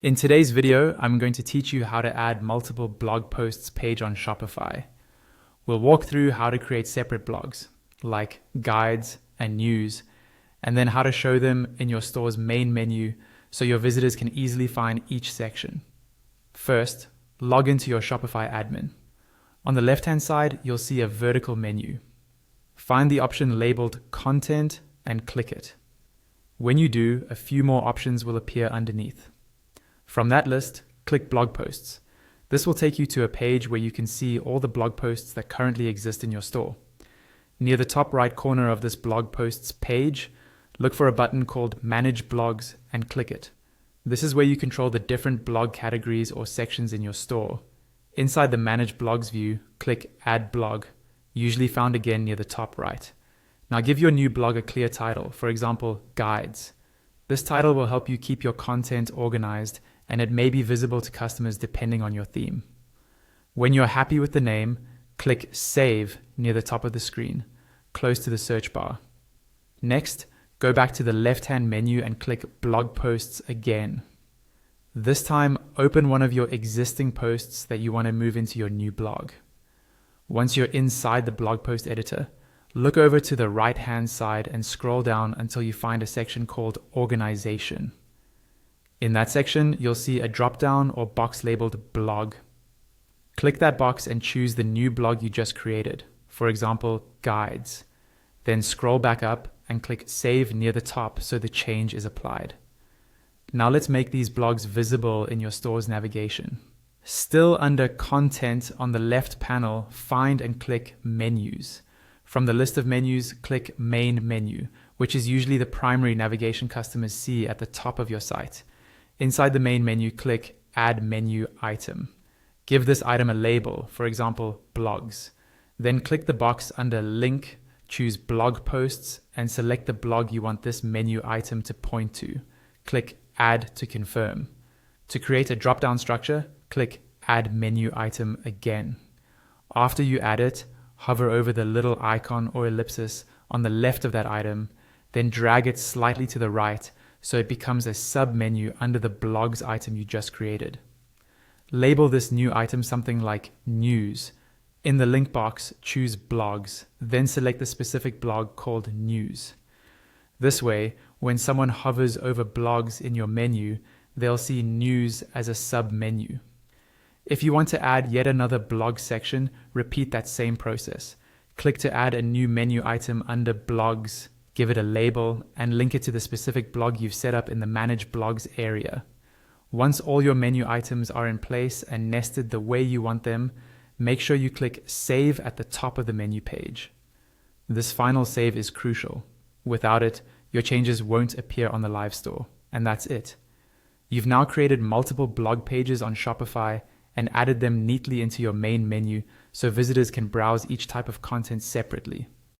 In today's video, I'm going to teach you how to add multiple blog posts page on Shopify. We'll walk through how to create separate blogs, like guides and news, and then how to show them in your store's main menu so your visitors can easily find each section. First, log into your Shopify admin. On the left-hand side, you'll see a vertical menu. Find the option labeled Content and click it. When you do, a few more options will appear underneath. From that list, click Blog Posts. This will take you to a page where you can see all the blog posts that currently exist in your store. Near the top right corner of this blog posts page, look for a button called Manage Blogs and click it. This is where you control the different blog categories or sections in your store. Inside the Manage Blogs view, click Add Blog, usually found again near the top right. Now give your new blog a clear title, for example, Guides. This title will help you keep your content organized, and it may be visible to customers depending on your theme. When you're happy with the name, click Save near the top of the screen, close to the search bar. Next, go back to the left-hand menu and click Blog Posts again. This time, open one of your existing posts that you want to move into your new blog. Once you're inside the blog post editor, look over to the right-hand side and scroll down until you find a section called Organization. In that section, you'll see a drop-down or box labeled Blog. Click that box and choose the new blog you just created, for example, Guides. Then scroll back up and click Save near the top so the change is applied. Now let's make these blogs visible in your store's navigation. Still under Content on the left panel, find and click Menus. From the list of menus, click Main Menu, which is usually the primary navigation customers see at the top of your site. Inside the main menu, click Add Menu Item. Give this item a label, for example, Blogs. Then click the box under Link, choose Blog Posts, and select the blog you want this menu item to point to. Click Add to confirm. To create a drop-down structure, click Add Menu Item again. After you add it, hover over the little icon or ellipsis on the left of that item, then drag it slightly to the right so it becomes a sub-menu under the blogs item you just created. Label this new item something like News. In the link box, choose Blogs, then select the specific blog called News. This way, when someone hovers over blogs in your menu, they'll see News as a sub-menu. If you want to add yet another blog section, repeat that same process. Click to add a new menu item under Blogs, give it a label, and link it to the specific blog you've set up in the Manage Blogs area. Once all your menu items are in place and nested the way you want them, make sure you click Save at the top of the menu page. This final save is crucial. Without it, your changes won't appear on the live store, and that's it. You've now created multiple blog pages on Shopify and added them neatly into your main menu so visitors can browse each type of content separately.